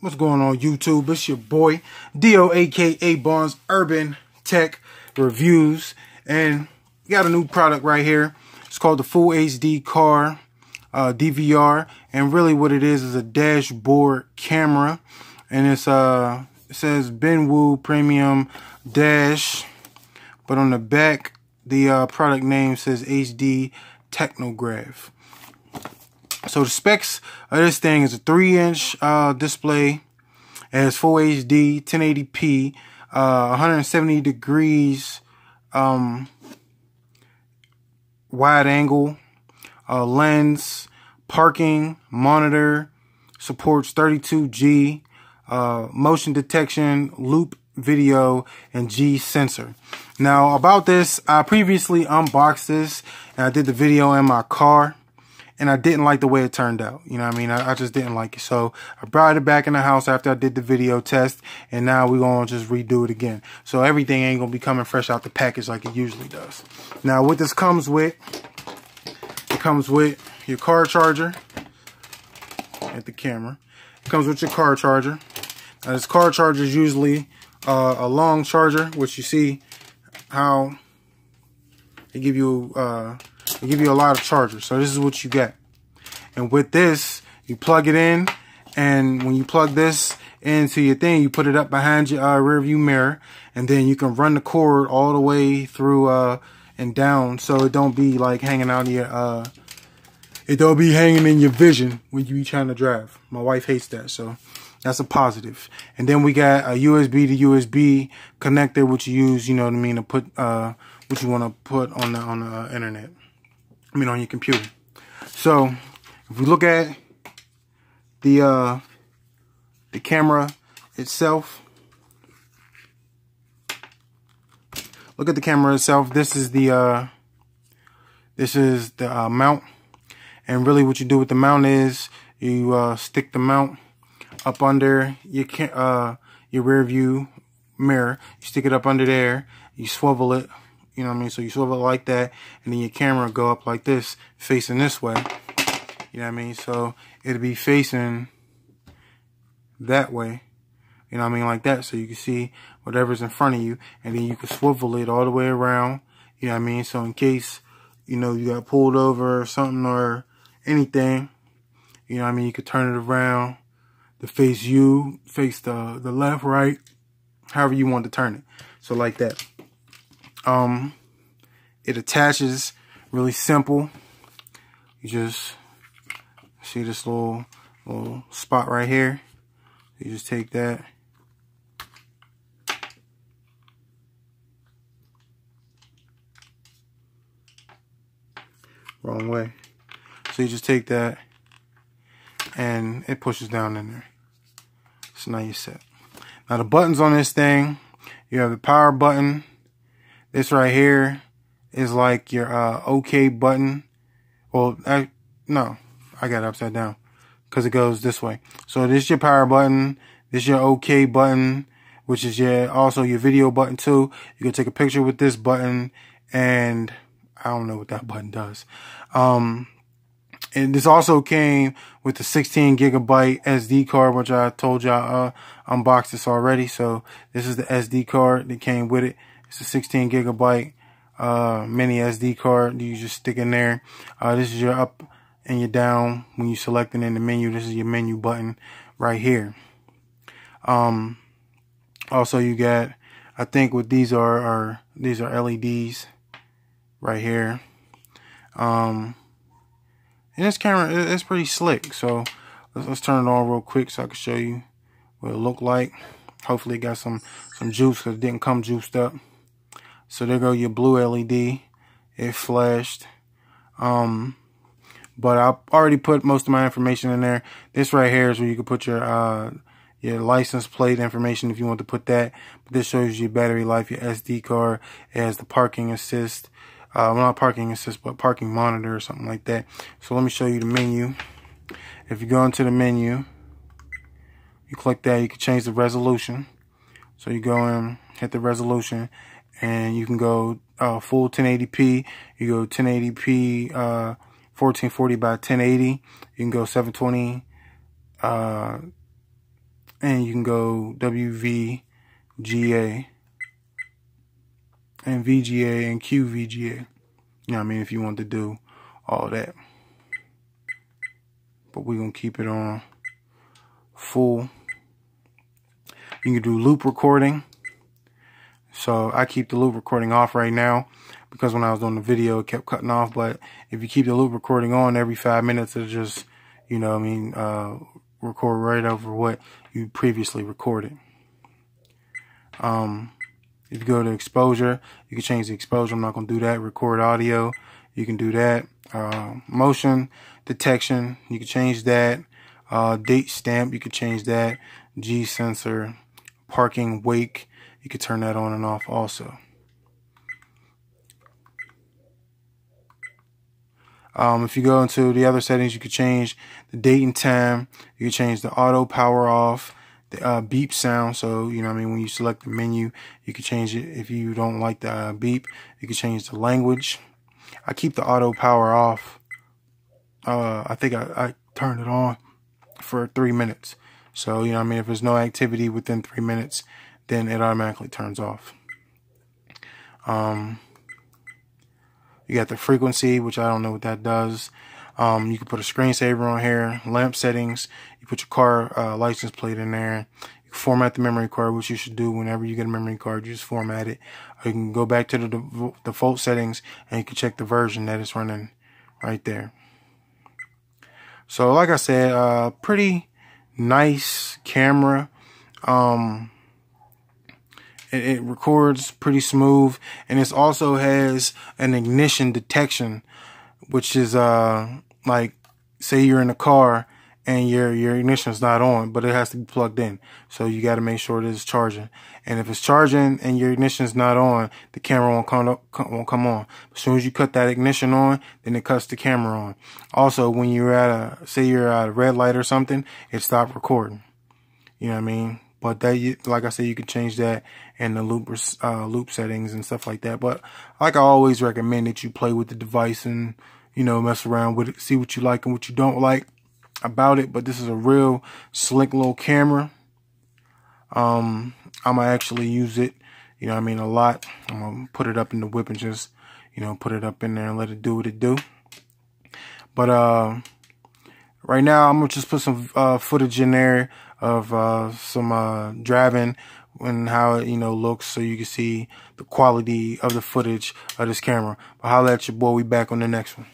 What's going on, YouTube? It's your boy DOAKABONDS Urban Tech Reviews, and we got a new product right here. It's called the Full HD Car DVR, and really what it is a dashboard camera, and it's it says Benwu Premium Dash, but on the back the product name says HD Technograph. So the specs of this thing is a 3-inch display. It has Full HD, 1080p, 170 degrees wide angle lens, parking monitor, supports 32G, motion detection, loop video, and G sensor. Now about this, I previously unboxed this and I did the video in my car, and I didn't like the way it turned out. You know what I mean? I just didn't like it. So I brought it back in the house after I did the video test, and now we're going to just redo it again. So everything ain't going to be coming fresh out the package like it usually does. Now what this comes with, it comes with your car charger. At the camera. It comes with your car charger. Now this car charger is usually a long charger, which you see how they give you a lot of chargers. So this is what you get. And with this, you plug it in, and when you plug this into your thing, you put it up behind your rear view mirror, and then you can run the cord all the way through and down, so it don't be like hanging out of your it don't be hanging in your vision when you be trying to drive. My wife hates that, so that's a positive. And then we got a USB to USB connector, which you use, you know what I mean, to put what you want to put on the internet. I mean, on your computer. So if we look at the camera itself, look at the camera itself. This is the mount, and really what you do with the mount is you stick the mount up under your rear view mirror. You stick it up under there. You swivel it. You know what I mean? So you swivel it like that, and then your camera go up like this, facing this way. You know what I mean? So it'll be facing that way. You know what I mean? Like that. So you can see whatever's in front of you, and then you can swivel it all the way around. You know what I mean? So in case, you know, you got pulled over or something or anything, you know what I mean? You could turn it around to face you, face the left, right, however you want to turn it. So like that. It attaches really simple. You just see this little spot right here. You just take that, wrong way. So you just take that and it pushes down in there. So now you're set. Now the buttons on this thing, you have the power button. This right here is like your OK button. Well, no, I got it upside down because it goes this way. So this is your power button. This is your OK button, which is also your video button too. You can take a picture with this button, and I don't know what that button does. And this also came with the 16 gigabyte SD card, which I told y'all unboxed this already. So this is the SD card that came with it. It's a 16 gigabyte mini SD card. You just stick in there. This is your up and your down when you selecting in the menu. This is your menu button right here. Also you got, I think what these are LEDs right here. And this camera, it's pretty slick. So let's turn it on real quick so I can show you what it looked like. Hopefully it got some juice, because it didn't come juiced up. So there go your blue LED. It flashed. But I already put most of my information in there. This right here is where you can put your license plate information if you want to put that. But this shows you your battery life, your SD card. It has the parking assist. Well, not parking assist, but parking monitor or something like that. So let me show you the menu. If you go into the menu, you click that, you can change the resolution. So you go in, hit the resolution, and you can go full 1080p. You go 1080p 1440 by 1080. You can go 720 and you can go WVGA and VGA and QVGA. You know what I mean, if you want to do all that. But we're going to keep it on full. You can do loop recording. So I keep the loop recording off right now because when I was doing the video it kept cutting off. But if you keep the loop recording on, every 5 minutes it'll just, you know what I mean, record right over what you previously recorded. If you go to exposure, you can change the exposure. I'm not going to do that. Record audio, you can do that. Motion detection, you can change that. Date stamp, you can change that. G sensor, parking wake, you can turn that on and off also. If you go into the other settings, you can change the date and time. You can change the auto power off, the beep sound. So, you know what I mean, when you select the menu, you can change it. If you don't like the beep, you can change the language. I keep the auto power off. I think I turned it on for 3 minutes. So, you know what I mean, if there's no activity within 3 minutes, then it automatically turns off. You got the frequency, which I don't know what that does. You can put a screensaver on here, lamp settings. You put your car license plate in there. You can format the memory card, which you should do whenever you get a memory card. You just format it. Or you can go back to the default settings and you can check the version that it's running right there. So, like I said, pretty nice camera. It records pretty smooth, and it also has an ignition detection, which is like, say you're in a car and your ignition is not on, but it has to be plugged in. So you got to make sure that it's charging. And if it's charging and your ignition is not on, the camera won't come on. As soon as you cut that ignition on, then it cuts the camera on. Also, when you're at say you're at a red light or something, it stopped recording. You know what I mean? But that, like I said, you can change that in the loop settings and stuff like that. But like I always recommend that you play with the device and, you know, mess around with it, see what you like and what you don't like about it. But this is a real slick little camera. I'm gonna actually use it, you know what I mean, a lot. I'm gonna put it up in the whip and just, you know, put it up in there and let it do what it do. But right now I'm gonna just put some footage in there of some driving and how it, you know, looks, so you can see the quality of the footage of this camera. But holla at your boy, we back on the next one.